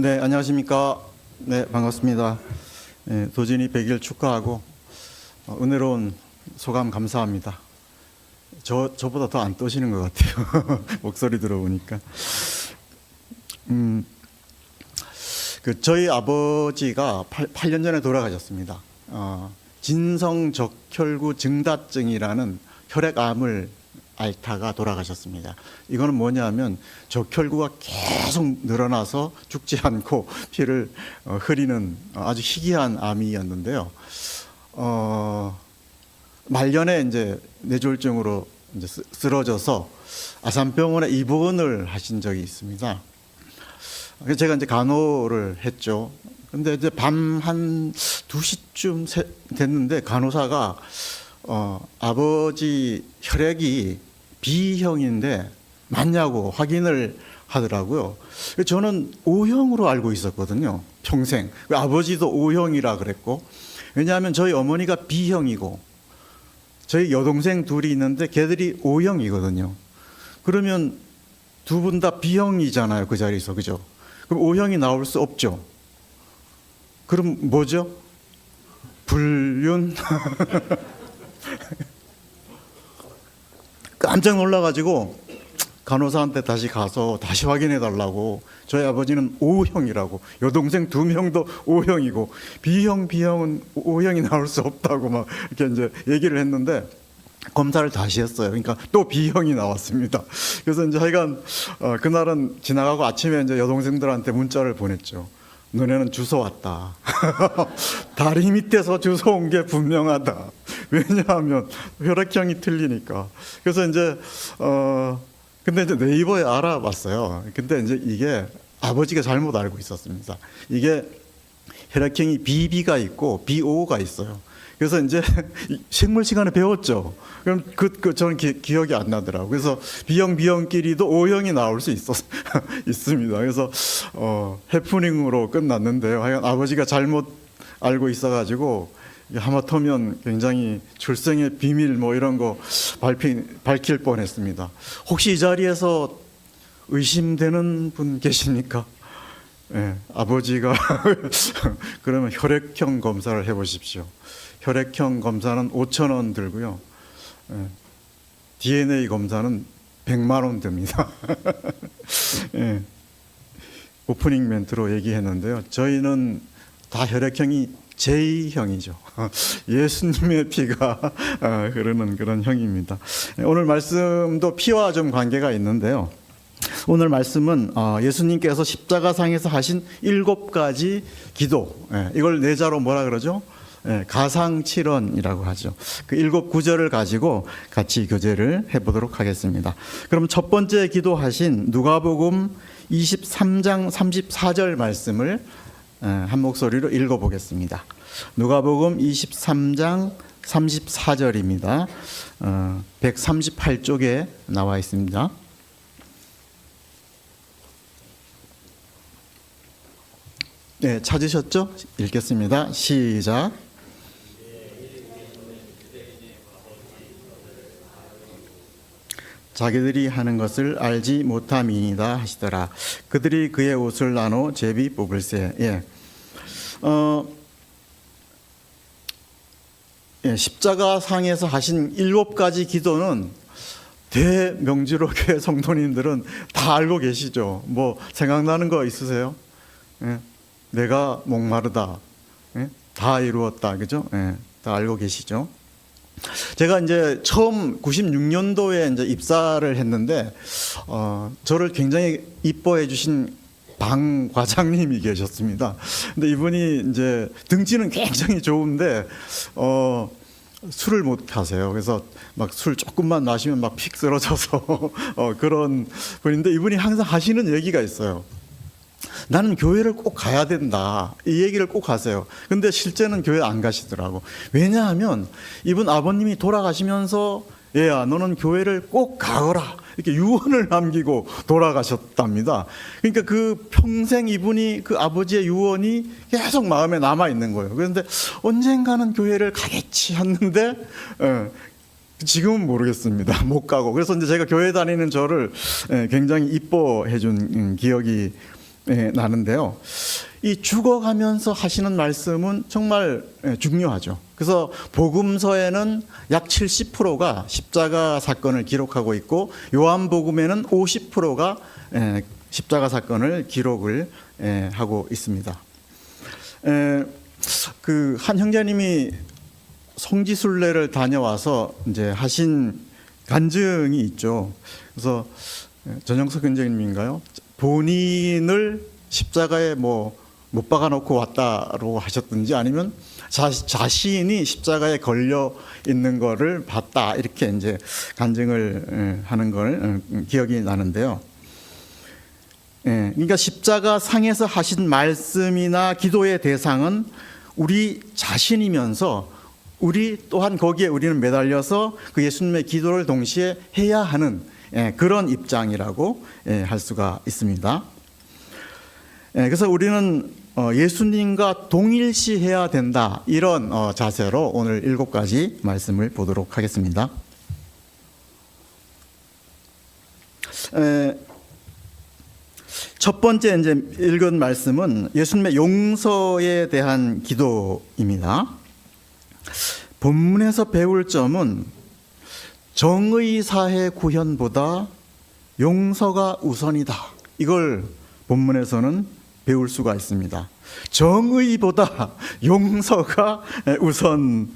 네, 안녕하십니까. 네, 반갑습니다. 네, 도진이 100일 축하하고 은혜로운 소감 감사합니다. 저보다 더 안 떠시는 것 같아요. 목소리 들어보니까. 저희 아버지가 8년 전에 돌아가셨습니다. 진성적혈구 증다증이라는 혈액암을 앓다가 돌아가셨습니다. 이거는 뭐냐면 적혈구가 계속 늘어나서 죽지 않고 피를 흐리는 아주 희귀한 암이었는데요. 말년에 이제 뇌졸중으로 이제 쓰러져서 아산병원에 입원을 하신 적이 있습니다. 그래서 제가 이제 간호를 했죠. 근데 이제 밤 한 2시쯤 됐는데 간호사가 아버지 혈액이 B형인데 맞냐고 확인을 하더라고요. 저는 O형으로 알고 있었거든요. 평생. 아버지도 O형이라 그랬고. 왜냐하면 저희 어머니가 B형이고 저희 여동생 둘이 있는데 걔들이 O형이거든요. 그러면 두 분 다 B형이잖아요. 그 자리에서. 그죠? 그럼 O형이 나올 수 없죠. 그럼 뭐죠? 불륜? 깜짝 놀라가지고 간호사한테 다시 가서 다시 확인해 달라고. 저희 아버지는 O형이라고, 여동생 2명도 O형이고 B형은 O형이 나올 수 없다고 막 이렇게 이제 얘기를 했는데 검사를 다시 했어요. 그러니까 또 B형이 나왔습니다. 그래서 이제 하여간 그날은 지나가고 아침에 이제 여동생들한테 문자를 보냈죠. 너네는 주워 왔다. 다리 밑에서 주워 온 게 분명하다. 왜냐하면 혈액형이 틀리니까. 그래서 이제 근데 이제 네이버에 알아봤어요. 근데 이제 이게 아버지가 잘못 알고 있었습니다. 이게 혈액형이 BB가 있고 BO가 있어요. 그래서 이제 생물 시간에 배웠죠. 그럼 저는 기억이 안 나더라고요. 그래서 B형끼리도 O형이 나올 수 있습니다. 그래서 해프닝으로 끝났는데요. 하여간 아버지가 잘못 알고 있어가지고 하마터면 굉장히 출생의 비밀 뭐 이런 거 밝힐 뻔했습니다. 혹시 이 자리에서 의심되는 분 계십니까? 네, 아버지가 그러면 혈액형 검사를 해보십시오. 혈액형 검사는 5,000원 들고요. DNA 검사는 100만 원 듭니다. 예, 오프닝 멘트로 얘기했는데요. 저희는 다 혈액형이 J형이죠. 예수님의 피가 흐르는 그런 형입니다. 오늘 말씀도 피와 좀 관계가 있는데요. 오늘 말씀은 예수님께서 십자가상에서 하신 7가지 기도, 이걸 내자로 뭐라 그러죠? 가상칠언이라고 하죠. 그 7구절을 가지고 같이 교제를 해보도록 하겠습니다. 그럼 첫 번째 기도하신 누가복음 23장 34절 말씀을 한 목소리로 읽어보겠습니다. 누가복음 23장 34절입니다. 138쪽에 나와 있습니다. 네, 찾으셨죠? 읽겠습니다. 시작. 자기들이 하는 것을 알지 못함이니이다 하시더라. 그들이 그의 옷을 나눠 제비 뽑을세. 십자가 상에서 하신 7가지 기도는 대명지로 교회 성도님들은 다 알고 계시죠. 뭐 생각나는 거 있으세요? 내가 목마르다. 다 이루었다. 그죠? 다 알고 계시죠? 제가 이제 처음 96년도에 이제 입사를 했는데, 저를 굉장히 이뻐해 주신 방 과장님이 계셨습니다. 근데 이분이 이제 등치는 굉장히 좋은데, 술을 못 하세요. 그래서 막 술 조금만 마시면 막 픽 쓰러져서 그런 분인데, 이분이 항상 하시는 얘기가 있어요. 나는 교회를 꼭 가야 된다. 이 얘기를 꼭 하세요. 근데 실제는 교회 안 가시더라고. 왜냐하면 이분 아버님이 돌아가시면서 얘야 너는 교회를 꼭 가거라 이렇게 유언을 남기고 돌아가셨답니다. 그러니까 그 평생 이분이 그 아버지의 유언이 계속 마음에 남아 있는 거예요. 그런데 언젠가는 교회를 가겠지 했는데 지금은 모르겠습니다. 못 가고. 그래서 이제 제가 교회 다니는 저를 굉장히 이뻐해 준 기억이 나는데요. 이 죽어가면서 하시는 말씀은 정말 중요하죠. 그래서 복음서에는 약 70%가 십자가 사건을 기록하고 있고 요한복음에는 50%가 십자가 사건을 기록을 하고 있습니다. 그 한 형제님이 성지순례를 다녀와서 이제 하신 간증이 있죠. 그래서 전영석 형제님인가요? 본인을 십자가에 못 박아놓고 왔다고 하셨든지 아니면 자신이 십자가에 걸려 있는 거를 봤다 이렇게 이제 간증을 하는 걸 기억이 나는데요. 그러니까 십자가 상에서 하신 말씀이나 기도의 대상은 우리 자신이면서 우리 또한 거기에 우리는 매달려서 그 예수님의 기도를 동시에 해야 하는 그런 입장이라고 할 수가 있습니다. 그래서 우리는 예수님과 동일시해야 된다 이런 자세로 오늘 7가지 말씀을 보도록 하겠습니다. 첫 번째 이제 읽은 말씀은 예수님의 용서에 대한 기도입니다. 본문에서 배울 점은 정의 사회 구현보다 용서가 우선이다. 이걸 본문에서는 배울 수가 있습니다. 정의보다 용서가 우선입니다.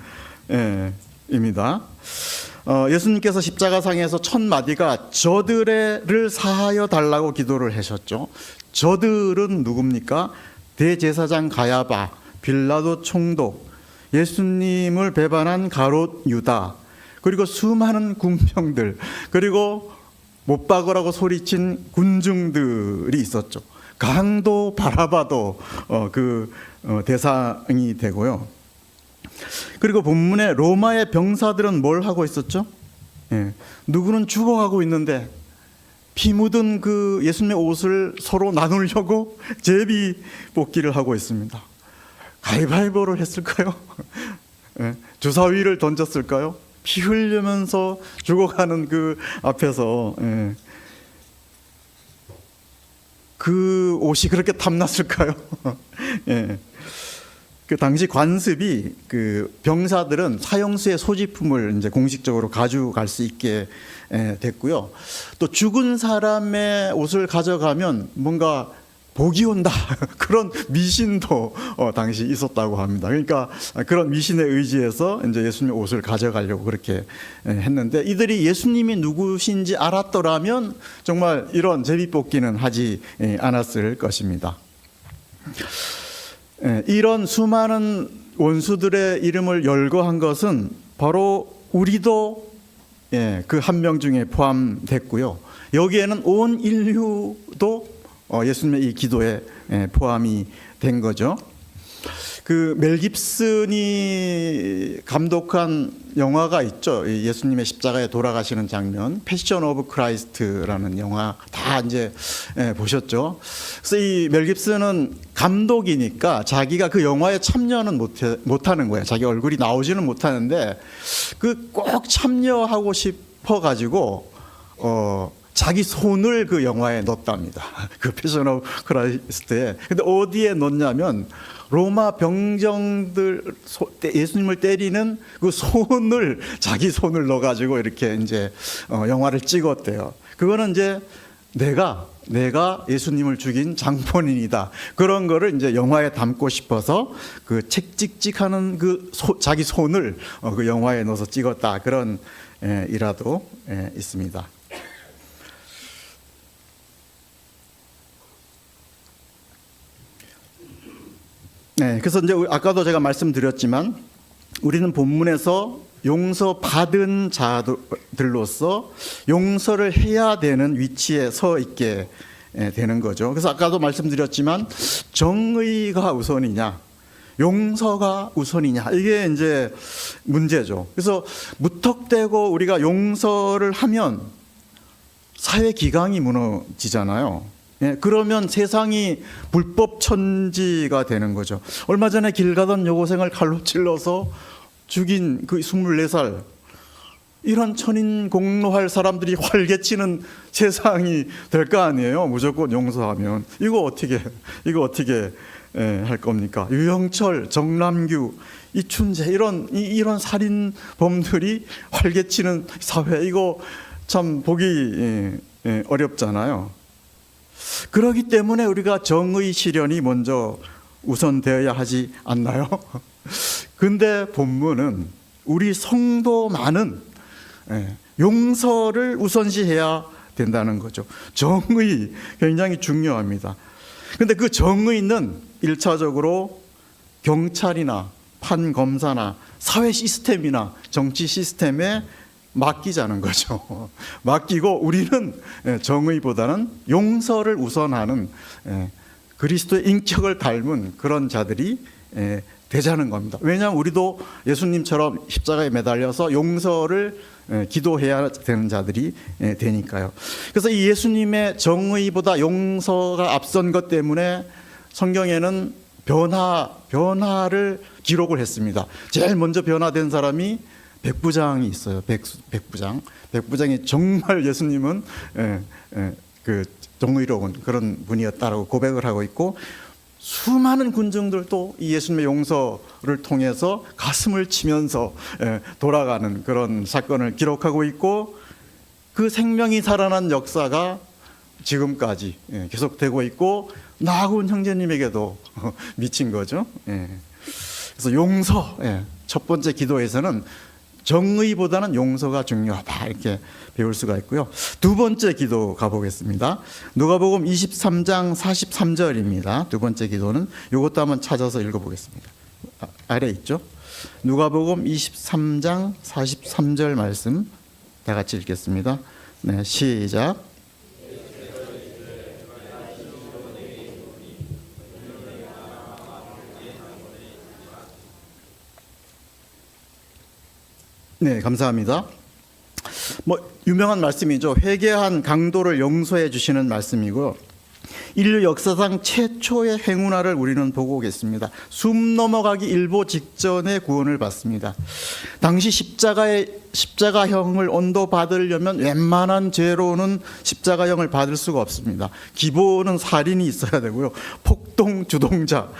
예수님께서 십자가상에서 첫 마디가 저들을 사하여 달라고 기도를 하셨죠. 저들은 누굽니까? 대제사장 가야바, 빌라도 총독, 예수님을 배반한 가롯 유다, 그리고 수많은 군병들, 그리고 못 박으라고 소리친 군중들이 있었죠. 강도 바라바도 대상이 되고요. 그리고 본문에 로마의 병사들은 뭘 하고 있었죠? 누구는 죽어가고 있는데 피 묻은 그 예수님의 옷을 서로 나누려고 제비 뽑기를 하고 있습니다. 가위바위보를 했을까요? 주사위를 던졌을까요? 피 흘리면서 죽어가는 그 앞에서 그 옷이 그렇게 탐났을까요? 그 당시 관습이 그 병사들은 사형수의 소지품을 이제 공식적으로 가져갈 수 있게 됐고요. 또 죽은 사람의 옷을 가져가면 뭔가 복이 온다 그런 미신도 당시 있었다고 합니다. 그러니까 그런 미신에 의지해서 이제 예수님의 옷을 가져가려고 그렇게 했는데 이들이 예수님이 누구신지 알았더라면 정말 이런 제비뽑기는 하지 않았을 것입니다. 이런 수많은 원수들의 이름을 열거한 것은 바로 우리도 그 한 명 중에 포함됐고요. 여기에는 온 인류도 예수님의 이 기도에 포함이 된 거죠. 그 멜 깁슨이 감독한 영화가 있죠. 예수님의 십자가에 돌아가시는 장면, 패션 오브 크라이스트라는 영화 다 이제 보셨죠. 그래서 이 멜 깁슨은 감독이니까 자기가 그 영화에 참여는 못하는 거예요. 자기 얼굴이 나오지는 못하는데 그 꼭 참여하고 싶어 가지고 자기 손을 그 영화에 넣었답니다. 그 패션 오브 크라이스트에. 근데 어디에 넣냐면 로마 병정들 예수님을 때리는 그 손을 자기 손을 넣어가지고 이렇게 이제 영화를 찍었대요. 그거는 이제 내가 예수님을 죽인 장본인이다. 그런 거를 이제 영화에 담고 싶어서 그 책찍찍하는 그 자기 손을 그 영화에 넣어서 찍었다. 그런 일화도 있습니다. 그래서 이제 아까도 제가 말씀드렸지만 우리는 본문에서 용서받은 자들로서 용서를 해야 되는 위치에 서 있게 되는 거죠. 그래서 아까도 말씀드렸지만 정의가 우선이냐, 용서가 우선이냐, 이게 이제 문제죠. 그래서 무턱대고 우리가 용서를 하면 사회 기강이 무너지잖아요. 그러면 세상이 불법 천지가 되는 거죠. 얼마 전에 길 가던 여고생을 칼로 찔러서 죽인 그 24살 이런 천인공노할 사람들이 활개치는 세상이 될 거 아니에요. 무조건 용서하면. 이거 어떻게 할 겁니까? 유영철, 정남규, 이춘재 이런 살인범들이 활개치는 사회, 이거 참 보기 어렵잖아요. 그렇기 때문에 우리가 정의 실현이 먼저 우선되어야 하지 않나요? 근데 본문은 우리 성도만은 용서를 우선시해야 된다는 거죠. 정의 굉장히 중요합니다. 근데 그 정의는 1차적으로 경찰이나 판검사나 사회 시스템이나 정치 시스템에 맡기자는 거죠. 맡기고 우리는 정의보다는 용서를 우선하는 그리스도의 인격을 닮은 그런 자들이 되자는 겁니다. 왜냐하면 우리도 예수님처럼 십자가에 매달려서 용서를 기도해야 되는 자들이 되니까요. 그래서 이 예수님의 정의보다 용서가 앞선 것 때문에 성경에는 변화를 기록을 했습니다. 제일 먼저 변화된 사람이 백부장이 있어요. 백부장이 정말 예수님은 그 정의로운 그런 분이었다라고 고백을 하고 있고, 수많은 군중들도 이 예수님의 용서를 통해서 가슴을 치면서 돌아가는 그런 사건을 기록하고 있고, 그 생명이 살아난 역사가 지금까지 계속되고 있고, 나아군 형제님에게도 미친 거죠. 그래서 용서, 첫 번째 기도에서는 정의보다는 용서가 중요하다, 이렇게 배울 수가 있고요. 두 번째 기도 가보겠습니다. 누가복음 23장 43절입니다. 두 번째 기도는 이것도 한번 찾아서 읽어보겠습니다. 아래 있죠? 누가복음 23장 43절 말씀 다 같이 읽겠습니다. 네, 시작. 네, 감사합니다. 유명한 말씀이죠. 회개한 강도를 용서해 주시는 말씀이고, 인류 역사상 최초의 행운아를 우리는 보고 계십니다. 숨 넘어가기 일보 직전에 구원을 받습니다. 당시 십자가형을 언도받으려면 웬만한 죄로는 십자가형을 받을 수가 없습니다. 기본은 살인이 있어야 되고요. 폭동 주동자,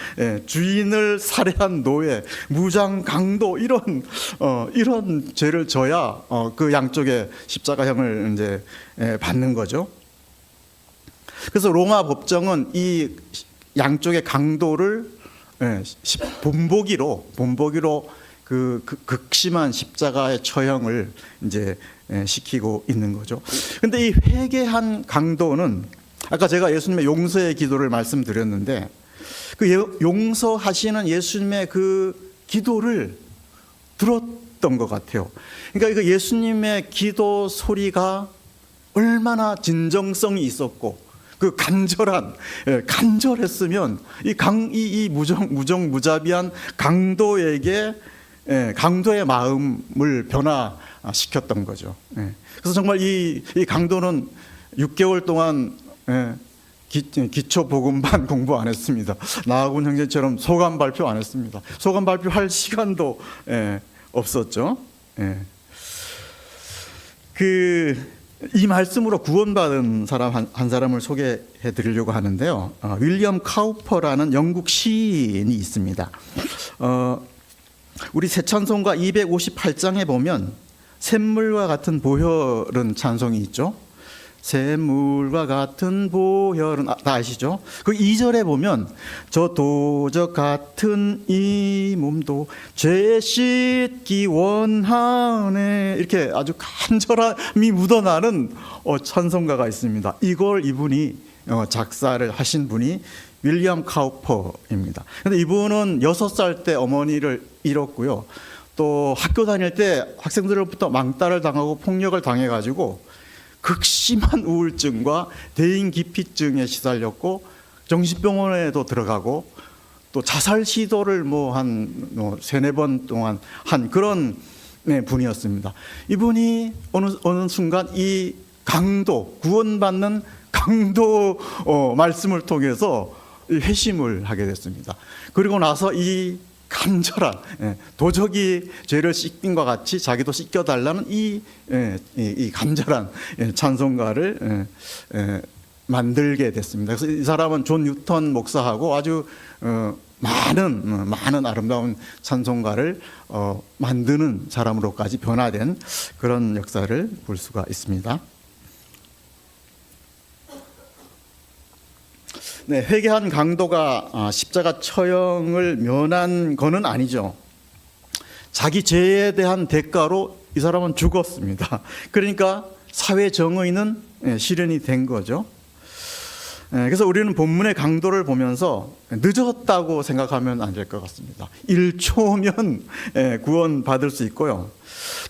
주인을 살해한 노예, 무장 강도, 이런 죄를 져야 그 양쪽에 십자가형을 이제 받는 거죠. 그래서 로마 법정은 이 양쪽의 강도를 본보기로 그 극심한 십자가의 처형을 이제 시키고 있는 거죠. 근데 이 회개한 강도는, 아까 제가 예수님의 용서의 기도를 말씀드렸는데, 그 용서하시는 예수님의 그 기도를 들었던 것 같아요. 그러니까 그 예수님의 기도 소리가 얼마나 진정성이 있었고, 그 간절했으면 이 무정무자비한 강도에게 강도의 마음을 변화시켰던 거죠. 그래서 정말 이 강도는 6개월 동안 기초 복음반 공부 안 했습니다. 나아군 형제처럼 소감 발표 안 했습니다. 소감 발표할 시간도 없었죠. 이 말씀으로 구원받은 사람 한 사람을 소개해 드리려고 하는데요. 윌리엄 카우퍼라는 영국 시인이 있습니다. 우리 새 찬송가 258장에 보면 샘물과 같은 보혈은 찬송이 있죠. 샘물과 같은 보혈은 다 아시죠? 그 2절에 보면 저 도적 같은 이 몸도 죄 씻기 원하네, 이렇게 아주 간절함이 묻어나는 찬송가가 있습니다. 이걸 이분이 작사를 하신 분이 윌리엄 카우퍼입니다. 근데 이분은 6살 때 어머니를 잃었고요. 또 학교 다닐 때 학생들로부터 망따를 당하고 폭력을 당해가지고 극심한 우울증과 대인기피증에 시달렸고, 정신병원에도 들어가고, 또 자살 시도를 한 3-4번 동안 한 그런 분이었습니다. 이분이 어느 순간 이 강도, 구원받는 강도 말씀을 통해서 회심을 하게 됐습니다. 그리고 나서 이 간절한 도적이 죄를 씻긴과 같이 자기도 씻겨달라는 이 간절한 찬송가를 만들게 됐습니다. 그래서 이 사람은 존 뉴턴 목사하고 아주 많은 아름다운 찬송가를 만드는 사람으로까지 변화된 그런 역사를 볼 수가 있습니다. 네, 회개한 강도가 십자가 처형을 면한 것은 아니죠. 자기 죄에 대한 대가로 이 사람은 죽었습니다. 그러니까 사회 정의는 실현이 된 거죠. 그래서 우리는 본문의 강도를 보면서 늦었다고 생각하면 안 될 것 같습니다. 1초면 구원받을 수 있고요.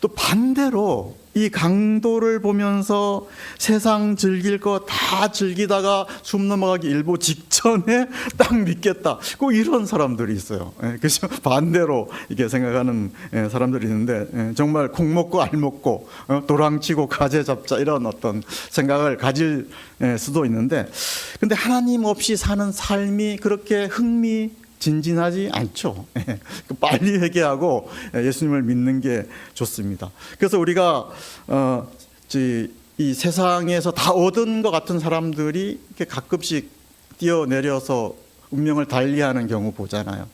또 반대로 이 강도를 보면서 세상 즐길 거 다 즐기다가 숨 넘어가기 일보 직전에 딱 믿겠다. 꼭 이런 사람들이 있어요. 그래서 반대로 이렇게 생각하는 사람들이 있는데 정말 콩 먹고 알 먹고 도랑치고 가재 잡자 이런 어떤 생각을 가질 수도 있는데, 근데 하나님 없이 사는 삶이 그렇게 진진하지 않죠. 빨리 회개하고 예수님을 믿는 게 좋습니다. 그래서 우리가 이 세상에서 다 얻은 것 같은 사람들이 이렇게 가끔씩 뛰어내려서 운명을 달리하는 경우 보잖아요.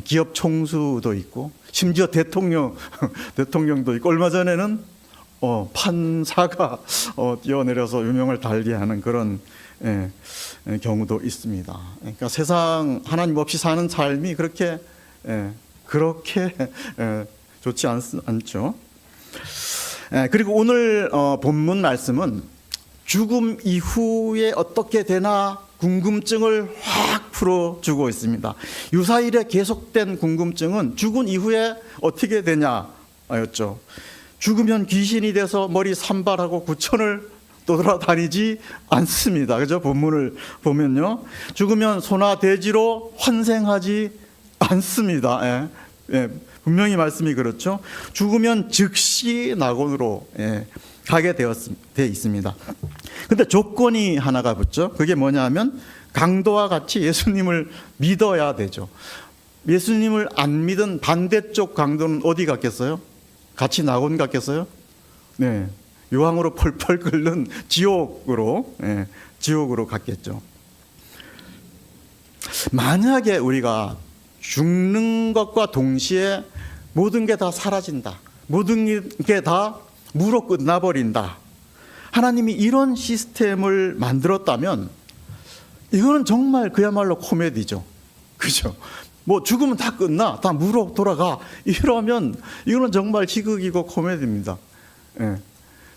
기업 총수도 있고 심지어 대통령도 있고, 얼마 전에는 판사가 뛰어내려서 운명을 달리하는 그런 경우도 있습니다. 그러니까 세상 하나님 없이 사는 삶이 그렇게 좋지 않죠. 그리고 오늘 본문 말씀은 죽음 이후에 어떻게 되나 궁금증을 확 풀어주고 있습니다. 유사일에 계속된 궁금증은 죽은 이후에 어떻게 되냐였죠. 죽으면 귀신이 돼서 머리 산발하고 구천을 돌아다니지 않습니다. 그죠? 본문을 보면요. 죽으면 소나 돼지로 환생하지 않습니다. 분명히 말씀이 그렇죠. 죽으면 즉시 낙원으로 가게 돼 있습니다. 근데 조건이 하나가 붙죠. 그게 뭐냐면 강도와 같이 예수님을 믿어야 되죠. 예수님을 안 믿은 반대쪽 강도는 어디 갔겠어요? 같이 낙원 갔겠어요? 네. 유황으로 펄펄 끓는 지옥으로 갔겠죠. 만약에 우리가 죽는 것과 동시에 모든 게 다 사라진다, 모든 게 다 무로 끝나버린다, 하나님이 이런 시스템을 만들었다면 이거는 정말 그야말로 코미디죠. 그죠? 뭐 죽으면 다 끝나, 다 무로 돌아가, 이러면 이거는 정말 희극이고 코미디입니다.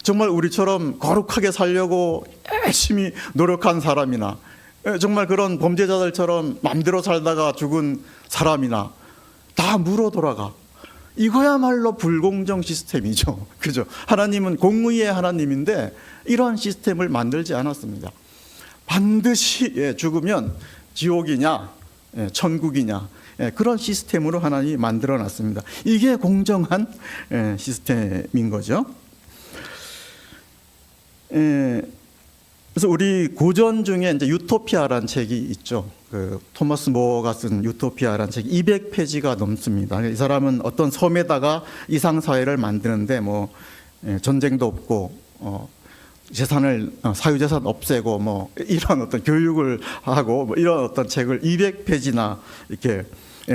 정말 우리처럼 거룩하게 살려고 열심히 노력한 사람이나 정말 그런 범죄자들처럼 마음대로 살다가 죽은 사람이나 다 무로 돌아가. 이거야말로 불공정 시스템이죠. 그죠? 하나님은 공의의 하나님인데 이런 시스템을 만들지 않았습니다. 반드시 죽으면 지옥이냐 천국이냐 그런 시스템으로 하나님이 만들어 놨습니다. 이게 공정한 시스템인 거죠. 그래서 우리 고전 중에 이제 유토피아라는 책이 있죠. 그 토마스 모어가 쓴 유토피아라는 책이 200페이지가 넘습니다. 이 사람은 어떤 섬에다가 이상 사회를 만드는데 뭐 전쟁도 없고 재산을 사유재산 없애고 뭐 이런 어떤 교육을 하고 뭐 이런 어떤 책을 200페이지나 이렇게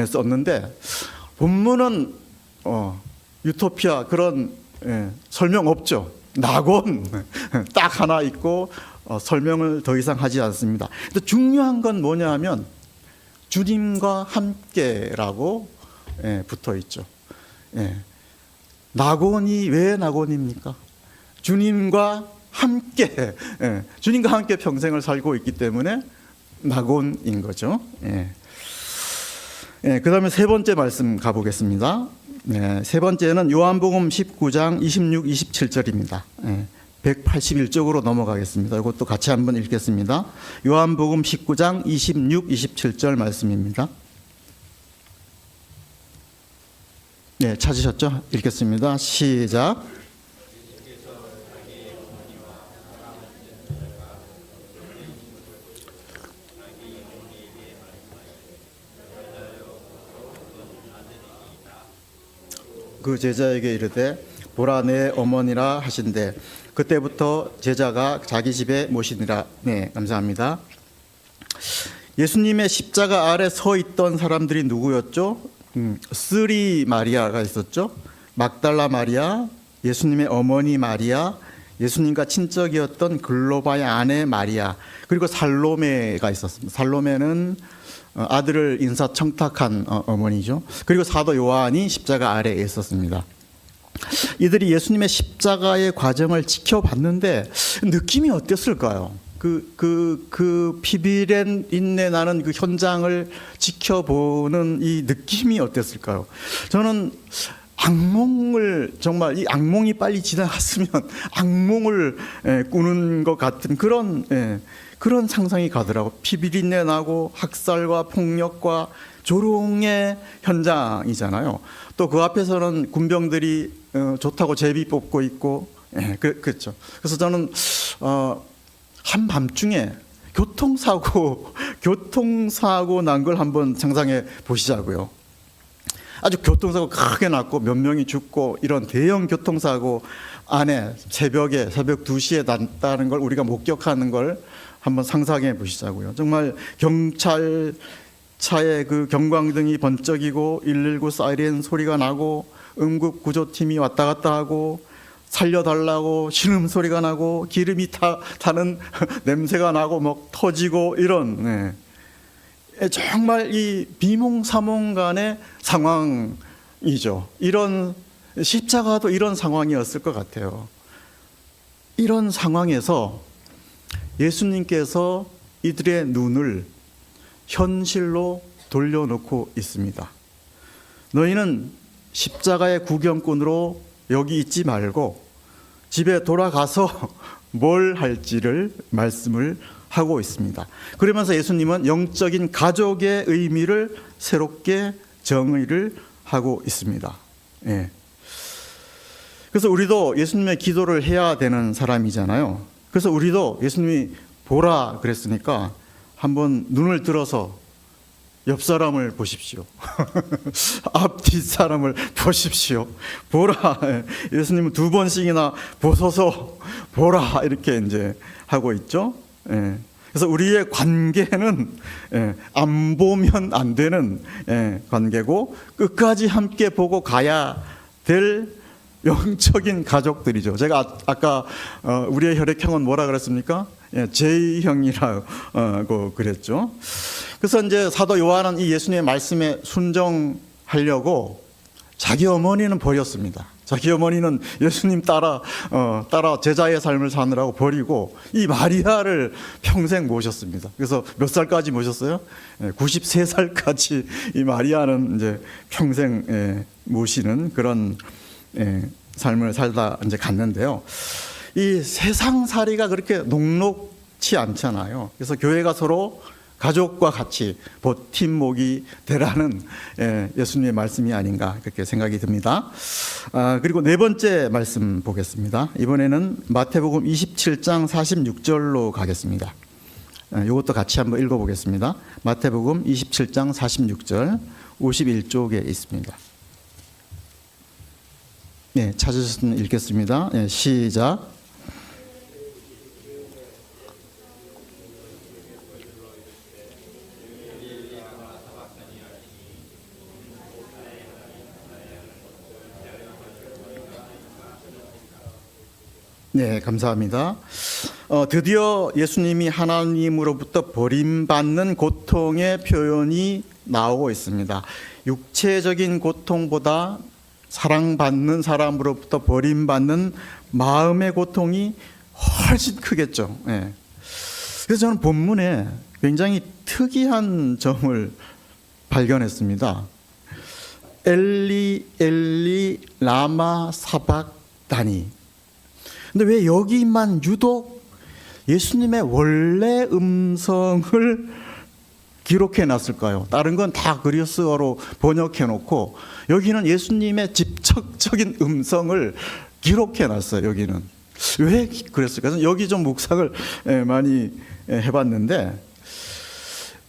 썼는데, 본문은 유토피아 그런 설명 없죠. 낙원 딱 하나 있고 설명을 더 이상 하지 않습니다. 근데 중요한 건 뭐냐 하면 주님과 함께라고 붙어 있죠. 낙원이 왜 낙원입니까? 주님과 함께, 주님과 함께 평생을 살고 있기 때문에 낙원인 거죠. 그 다음에 세 번째 말씀 가보겠습니다. 세 번째는 요한복음 19장 26, 27절입니다. 181쪽으로 넘어가겠습니다. 이것도 같이 한번 읽겠습니다. 요한복음 19장 26, 27절 말씀입니다. 찾으셨죠? 읽겠습니다. 시작. 그 제자에게 이르되 보라 내 어머니라 하신대 그때부터 제자가 자기 집에 모시니라. 네, 감사합니다. 예수님의 십자가 아래 서 있던 사람들이 누구였죠? 쓰리 마리아가 있었죠. 막달라 마리아, 예수님의 어머니 마리아, 예수님과 친척이었던 글로바의 아내 마리아, 그리고 살로메가 있었습니다. 살로메는 아들을 인사청탁한 어머니죠. 그리고 사도 요한이 십자가 아래에 있었습니다. 이들이 예수님의 십자가의 과정을 지켜봤는데 느낌이 어땠을까요? 그 피비린 인내 나는 그 현장을 지켜보는 이 느낌이 어땠을까요? 저는 악몽을 정말 이 악몽이 빨리 지나갔으면 악몽을 꾸는 것 같은 그런 상상이 가더라고. 피비린내 나고 학살과 폭력과 조롱의 현장이잖아요. 또 그 앞에서는 군병들이 좋다고 제비 뽑고 있고, 그렇죠. 그래서 저는 한밤중에 교통사고 난 걸 한번 상상해 보시자고요. 아주 교통사고 크게 났고 몇 명이 죽고 이런 대형 교통사고 안에 새벽 2시에 났다는 걸 우리가 목격하는 걸 한번 상상해 보시자고요. 정말 경찰차에 그 경광등이 번쩍이고 119 사이렌 소리가 나고 응급구조팀이 왔다 갔다 하고 살려달라고 신음소리가 나고 기름이 타는 냄새가 나고 막 터지고 이런 정말 이 비몽사몽간의 상황이죠. 이런 십자가도 이런 상황이었을 것 같아요. 이런 상황에서 예수님께서 이들의 눈을 현실로 돌려놓고 있습니다. 너희는 십자가의 구경꾼으로 여기 있지 말고 집에 돌아가서 뭘 할지를 말씀을 하고 있습니다. 그러면서 예수님은 영적인 가족의 의미를 새롭게 정의를 하고 있습니다. 그래서 우리도 예수님의 기도를 해야 되는 사람이잖아요. 그래서 우리도 예수님이 보라 그랬으니까 한번 눈을 들어서 옆 사람을 보십시오. 앞뒤 사람을 보십시오. 보라. 예수님은 2번씩이나 보소서 보라 이렇게 이제 하고 있죠. 그래서 우리의 관계는 안 보면 안 되는 관계고 끝까지 함께 보고 가야 될 영적인 가족들이죠. 제가 아까 우리의 혈액형은 뭐라 그랬습니까? J형이라고 그랬죠. 그래서 이제 사도 요한은 이 예수님의 말씀에 순종하려고 자기 어머니는 버렸습니다. 자기 어머니는 예수님 따라 제자의 삶을 사느라고 버리고 이 마리아를 평생 모셨습니다. 그래서 몇 살까지 모셨어요? 93살까지 이 마리아는 이제 평생 모시는 그런 삶을 살다 이제 갔는데요. 이 세상살이가 그렇게 녹록치 않잖아요. 그래서 교회가 서로 가족과 같이 버팀목이 되라는 예수님의 말씀이 아닌가 그렇게 생각이 듭니다. 그리고 네 번째 말씀 보겠습니다. 이번에는 마태복음 27장 46절로 가겠습니다. 이것도 같이 한번 읽어보겠습니다. 마태복음 27장 46절 51쪽에 있습니다. 찾으셨으면 읽겠습니다. 시작. 네, 감사합니다. 드디어 예수님이 하나님으로부터 버림받는 고통의 표현이 나오고 있습니다. 육체적인 고통보다 사랑받는 사람으로부터 버림받는 마음의 고통이 훨씬 크겠죠. 그래서 저는 본문에 굉장히 특이한 점을 발견했습니다. 엘리 엘리 라마 사박다니. 근데 왜 여기만 유독 예수님의 원래 음성을 기록해 놨을까요? 다른 건 다 그리스어로 번역해 놓고 여기는 예수님의 직접적인 음성을 기록해 놨어요. 여기는 왜 그랬을까요? 여기 좀 묵상을 많이 해봤는데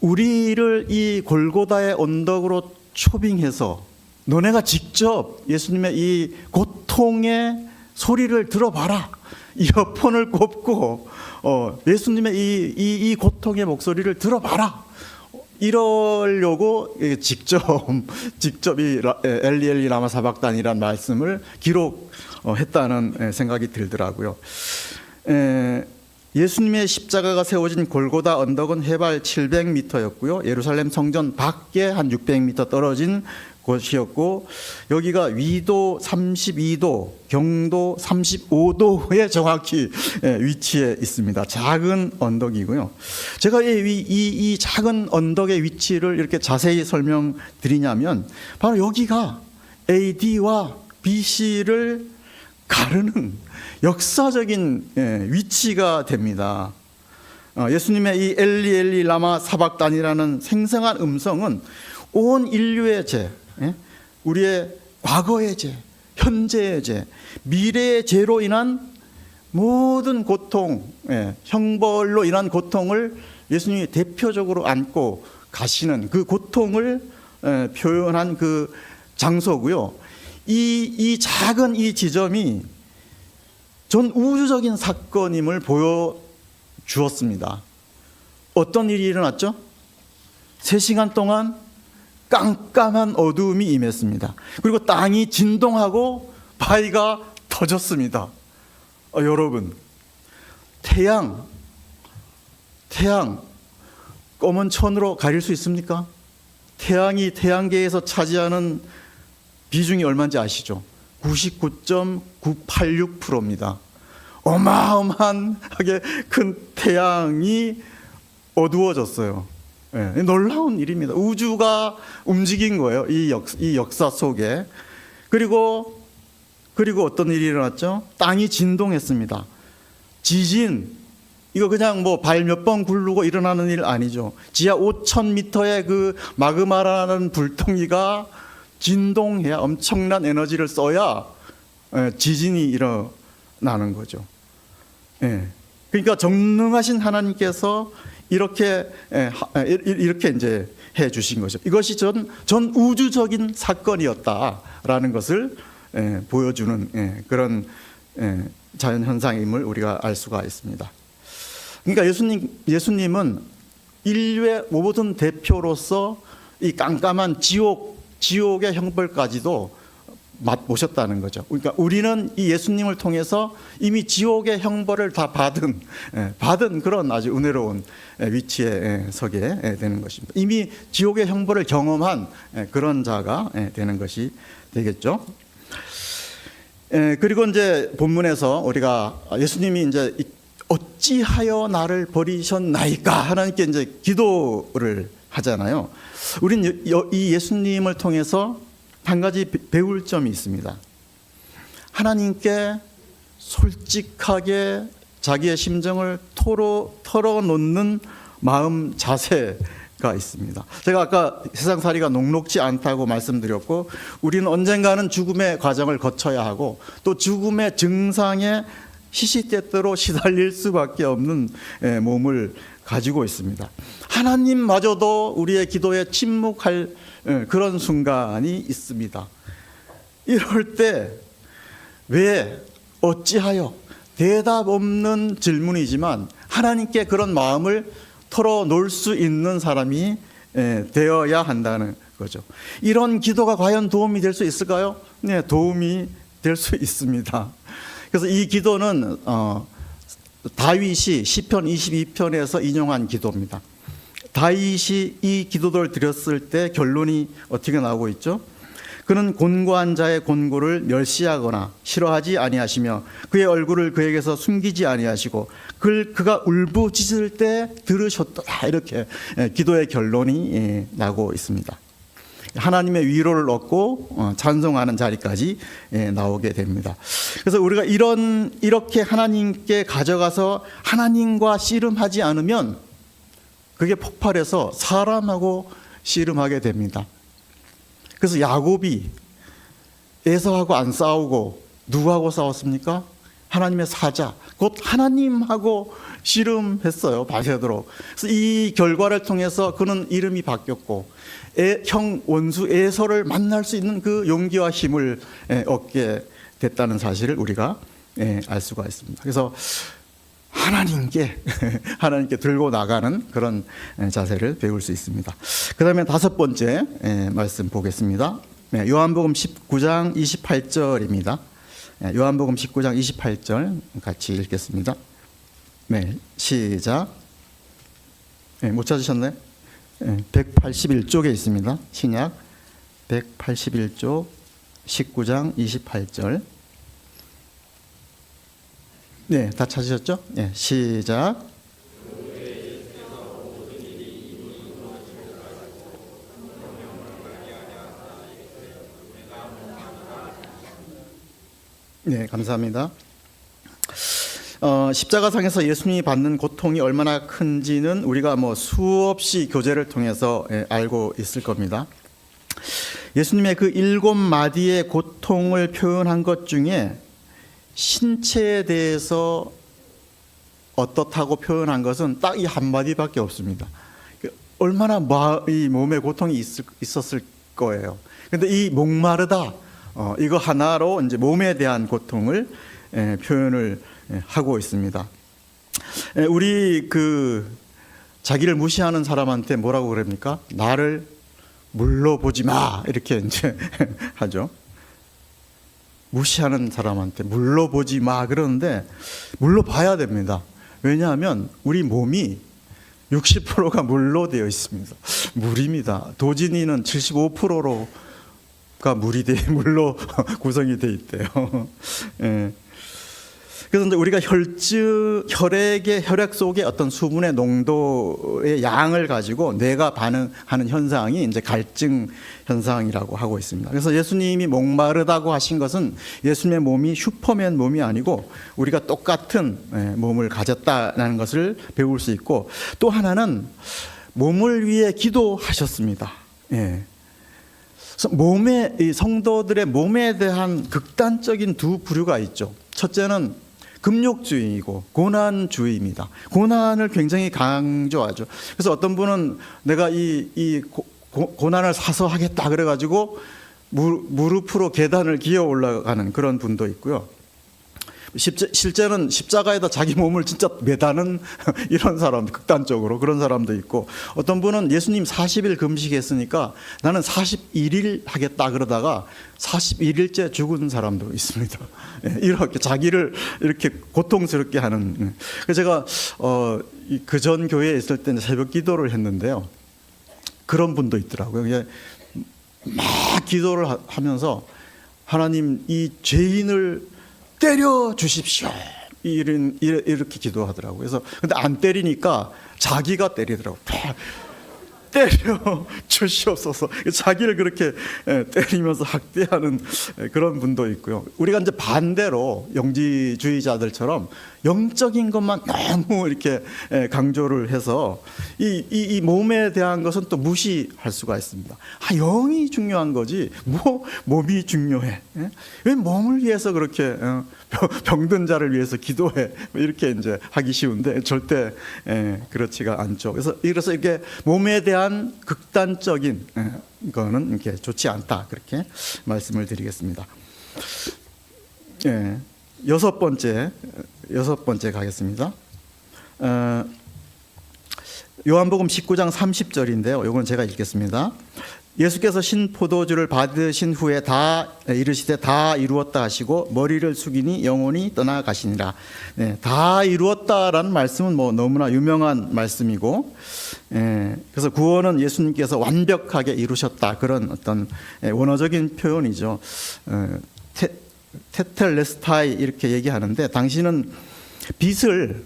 우리를 이 골고다의 언덕으로 초빙해서 너네가 직접 예수님의 이 고통의 소리를 들어봐라. 이어폰을 꼽고 예수님의 이 고통의 목소리를 들어봐라. 이러려고 직접 이 엘리 엘리 라마 사박단이라는 말씀을 기록했다는 생각이 들더라고요. 예수님의 십자가가 세워진 골고다 언덕은 해발 700m였고요. 예루살렘 성전 밖에 한 600m 떨어진 곳이었고, 여기가 위도 32도, 경도 35도에 정확히 위치해 있습니다. 작은 언덕이고요. 제가 이 작은 언덕의 위치를 이렇게 자세히 설명드리냐면, 바로 여기가 AD와 BC를 가르는 역사적인 위치가 됩니다. 예수님의 이 엘리 엘리 라마 사박단이라는 생생한 음성은 온 인류의 죄, 우리의 과거의 죄, 현재의 죄, 미래의 죄로 인한 모든 고통, 형벌로 인한 고통을 예수님이 대표적으로 안고 가시는 그 고통을 표현한 그 장소고요. 이 작은 이 지점이 전 우주적인 사건임을 보여주었습니다. 어떤 일이 일어났죠? 3시간 동안 깜깜한 어두움이 임했습니다. 그리고 땅이 진동하고 바위가 터졌습니다. 여러분, 태양 검은 천으로 가릴 수 있습니까? 태양이 태양계에서 차지하는 비중이 얼마인지 아시죠? 99.986%입니다. 어마어마하게 큰 태양이 어두워졌어요. 놀라운 일입니다. 우주가 움직인 거예요. 이 역사 속에. 그리고 어떤 일이 일어났죠? 땅이 진동했습니다. 지진, 이거 그냥 뭐 발 몇 번 굴르고 일어나는 일 아니죠. 지하 5,000m의 그 마그마라는 불덩이가 진동해야, 엄청난 에너지를 써야 지진이 일어나는 거죠. 그러니까 전능하신 하나님께서 이렇게 이제 해 주신 거죠. 이것이 전 우주적인 사건이었다라는 것을 보여주는 그런 자연 현상임을 우리가 알 수가 있습니다. 그러니까 예수님은 인류의 모든 대표로서 이 깜깜한 지옥의 형벌까지도 맛보셨다는 거죠. 그러니까 우리는 이 예수님을 통해서 이미 지옥의 형벌을 다 받은 그런 아주 은혜로운 위치에 서게 되는 것입니다. 이미 지옥의 형벌을 경험한 그런 자가 되는 것이 되겠죠. 그리고 이제 본문에서 우리가 예수님이 이제 어찌하여 나를 버리셨나이까 하나님께 이제 기도를 하잖아요. 우리는 이 예수님을 통해서 한 가지 배울 점이 있습니다. 하나님께 솔직하게 자기의 심정을 털어놓는 마음 자세가 있습니다. 제가 아까 세상살이가 녹록지 않다고 말씀드렸고, 우리는 언젠가는 죽음의 과정을 거쳐야 하고 또 죽음의 증상에 시시때때로 시달릴 수밖에 없는 몸을 가지고 있습니다. 하나님마저도 우리의 기도에 침묵할 그런 순간이 있습니다. 이럴 때 왜, 어찌하여, 대답 없는 질문이지만 하나님께 그런 마음을 털어놓을 수 있는 사람이 되어야 한다는 거죠. 이런 기도가 과연 도움이 될 수 있을까요? 네, 도움이 될 수 있습니다. 그래서 이 기도는 다윗이 시편 22편에서 인용한 기도입니다. 다윗이 이 기도를 드렸을 때 결론이 어떻게 나오고 있죠? 그는 곤고한 자의 곤고를 멸시하거나 싫어하지 아니하시며 그의 얼굴을 그에게서 숨기지 아니하시고 그가 울부짖을 때 들으셨다, 이렇게 기도의 결론이 나고 있습니다. 하나님의 위로를 얻고 찬송하는 자리까지 나오게 됩니다. 그래서 우리가 이렇게 하나님께 가져가서 하나님과 씨름하지 않으면 그게 폭발해서 사람하고 씨름하게 됩니다. 그래서 야곱이 에서하고 안 싸우고 누구하고 싸웠습니까? 하나님의 사자, 곧 하나님하고 씨름했어요, 바세드로. 그래서 이 결과를 통해서 그는 이름이 바뀌었고 형 원수 에서를 만날 수 있는 그 용기와 힘을 얻게 됐다는 사실을 우리가 알 수가 있습니다. 그래서 하나님께 들고 나가는 그런 자세를 배울 수 있습니다. 그 다음에 다섯 번째 말씀 보겠습니다. 요한복음 19장 28절입니다. 요한복음 19장 28절 같이 읽겠습니다. 네, 시작. 못 찾으셨나요? 181쪽에 있습니다. 신약 181쪽 19장 28절. 네, 다 찾으셨죠? 네, 시작. 네, 감사합니다. 십자가상에서 예수님이 받는 고통이 얼마나 큰지는 우리가 수없이 교제를 통해서 알고 있을 겁니다. 예수님의 그 7마디의 고통을 표현한 것 중에 신체에 대해서 어떻다고 표현한 것은 딱 이 한마디밖에 없습니다. 얼마나 이 몸에 고통이 있었을 거예요. 근데 이 목마르다, 이거 하나로 이제 몸에 대한 고통을 표현을 하고 있습니다. 우리 자기를 무시하는 사람한테 뭐라고 그럽니까? 나를 물러보지 마, 이렇게 이제 하죠. 무시하는 사람한테 물러보지 마 그러는데 물러봐야 됩니다. 왜냐하면 우리 몸이 60%가 물로 되어 있습니다. 물입니다. 도진이는 75%가 물로 구성이 되어 있대요. 예. 그래서 이제 우리가 혈액 속의 어떤 수분의 농도의 양을 가지고 뇌가 반응하는 현상이 이제 갈증 현상이라고 하고 있습니다. 그래서 예수님이 목마르다고 하신 것은 예수님의 몸이 슈퍼맨 몸이 아니고 우리가 똑같은 몸을 가졌다는 것을 배울 수 있고, 또 하나는 몸을 위해 기도하셨습니다. 예. 그래서 성도들의 몸에 대한 극단적인 두 부류가 있죠. 첫째는 금욕주의이고 고난주의입니다. 고난을 굉장히 강조하죠. 그래서 어떤 분은 내가 이 고난을 사서 하겠다 그래가지고 무릎으로 계단을 기어 올라가는 그런 분도 있고요. 실제는 십자가에다 자기 몸을 진짜 매다는 이런 사람, 극단적으로 그런 사람도 있고, 어떤 분은 예수님 40일 금식했으니까 나는 41일 하겠다 그러다가 41일째 죽은 사람도 있습니다. 이렇게 자기를 이렇게 고통스럽게 하는. 그래서 제가 그 전 교회에 있을 때 새벽 기도를 했는데요, 그런 분도 있더라고요. 막 기도를 하면서 하나님, 이 죄인을 때려 주십시오, 이렇게 기도하더라고요. 그래서 근데 안 때리니까 자기가 때리더라고요. 때려 주시옵소서. 자기를 그렇게 때리면서 학대하는 그런 분도 있고요. 우리가 이제 반대로 영지주의자들처럼 영적인 것만 너무 이렇게 강조를 해서 이 몸에 대한 것은 또 무시할 수가 있습니다. 영이 중요한 거지 몸이 중요해? 왜 몸을 위해서 그렇게 병든 자를 위해서 기도해? 이렇게 이제 하기 쉬운데 절대 그렇지가 않죠. 그래서 이렇게 몸에 대한 극단적인 거는 이렇게 좋지 않다, 그렇게 말씀을 드리겠습니다. 여섯 번째 가겠습니다. 요한복음 19장 30절인데요. 이건 제가 읽겠습니다. 예수께서 신포도주를 받으신 후에 다 이르시되 다 이루었다 하시고 머리를 숙이니 영혼이 떠나가시니라. 다 이루었다라는 말씀은 너무나 유명한 말씀이고, 그래서 구원은 예수님께서 완벽하게 이루셨다, 그런 어떤 원어적인 표현이죠. 테텔레스타이 이렇게 얘기하는데, 당신은 빚을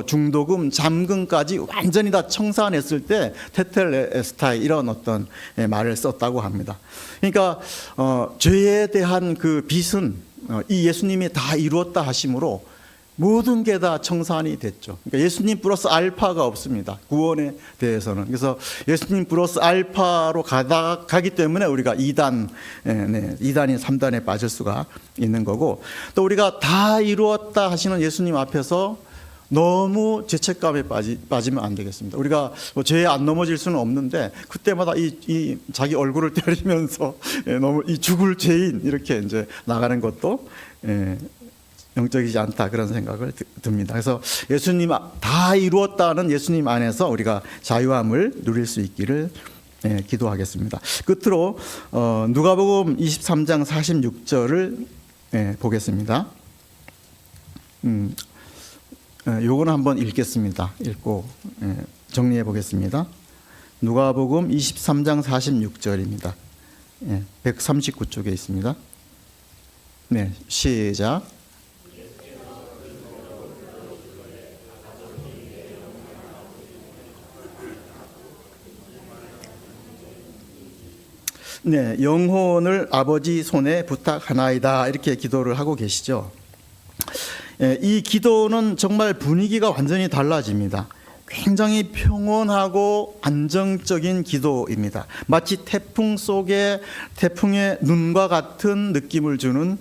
중도금, 잠금까지 완전히 다 청산했을 때 테텔레스타이 이런 어떤 말을 썼다고 합니다. 그러니까 죄에 대한 그 빚은 이 예수님이 다 이루었다 하심으로 모든 게 다 청산이 됐죠. 그러니까 예수님 플러스 알파가 없습니다. 구원에 대해서는. 그래서 예수님 플러스 알파로 가기 때문에 우리가 2단, 이단이 3단에 빠질 수가 있는 거고, 또 우리가 다 이루었다 하시는 예수님 앞에서 너무 죄책감에 빠지면 안 되겠습니다. 우리가 뭐 죄에 안 넘어질 수는 없는데 그때마다 이 자기 얼굴을 때리면서 너무 이 죽을 죄인 이렇게 이제 나가는 것도 영적이지 않다, 그런 생각을 듭니다. 그래서 예수님 다 이루었다는 예수님 안에서 우리가 자유함을 누릴 수 있기를 기도하겠습니다. 끝으로 누가복음 23장 46절을 보겠습니다. 요거는 한번 읽겠습니다. 읽고 정리해 보겠습니다. 누가복음 23장 46절입니다. 139쪽에 있습니다. 네, 시작. 네, 영혼을 아버지 손에 부탁하나이다, 이렇게 기도를 하고 계시죠. 이 기도는 정말 분위기가 완전히 달라집니다. 굉장히 평온하고 안정적인 기도입니다. 마치 태풍 속에 태풍의 눈과 같은 느낌을 주는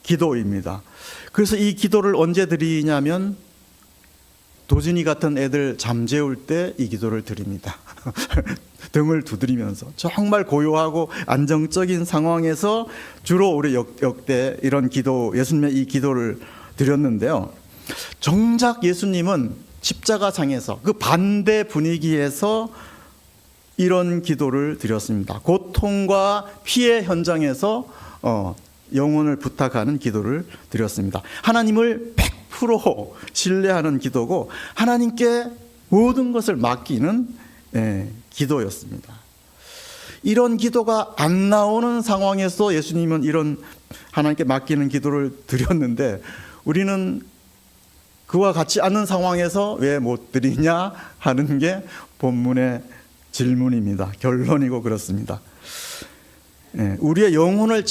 기도입니다. 그래서 이 기도를 언제 드리냐면 도진이 같은 애들 잠재울 때 이 기도를 드립니다. 등을 두드리면서 정말 고요하고 안정적인 상황에서 주로 우리 역대 이런 기도, 예수님의 이 기도를 드렸는데요. 정작 예수님은 십자가상에서 그 반대 분위기에서 이런 기도를 드렸습니다. 고통과 피해 현장에서 영혼을 부탁하는 기도를 드렸습니다. 하나님을 100% 신뢰하는 기도고 하나님께 모든 것을 맡기는 기도였습니다. 이런 기도가 안 나오는 상황에서 예수님은 이런 하나님께 맡기는 기도를 드렸는데 우리는 그와 같지 않은 상황에서 왜 못 드리냐 하는 게 본문의 질문입니다. 결론이고 그렇습니다. 우리의 영혼을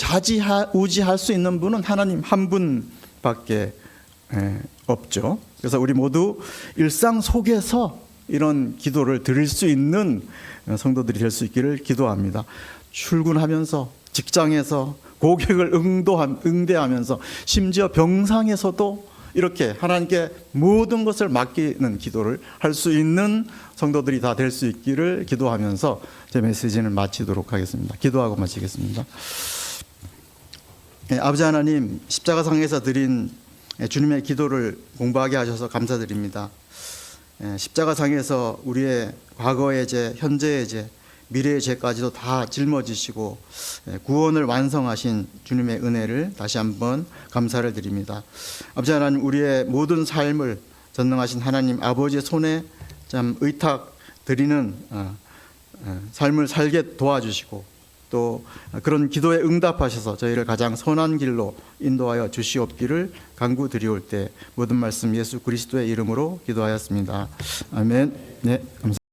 우지할 수 있는 분은 하나님 한 분밖에 없죠. 그래서 우리 모두 일상 속에서 이런 기도를 드릴 수 있는 성도들이 될 수 있기를 기도합니다. 출근하면서, 직장에서, 고객을 응대하면서, 심지어 병상에서도 이렇게 하나님께 모든 것을 맡기는 기도를 할 수 있는 성도들이 다 될 수 있기를 기도하면서 제 메시지는 마치도록 하겠습니다. 기도하고 마치겠습니다. 아버지 하나님, 십자가상에서 드린 주님의 기도를 공부하게 하셔서 감사드립니다. 십자가상에서 우리의 과거의 죄, 현재의 죄, 미래의 죄까지도 다 짊어지시고 구원을 완성하신 주님의 은혜를 다시 한번 감사를 드립니다. 아버지 하나님, 우리의 모든 삶을 전능하신 하나님 아버지의 손에 참 의탁 드리는 삶을 살게 도와주시고 또 그런 기도에 응답하셔서 저희를 가장 선한 길로 인도하여 주시옵기를 간구드리올 때 모든 말씀 예수 그리스도의 이름으로 기도하였습니다. 아멘. 네, 감사합니다.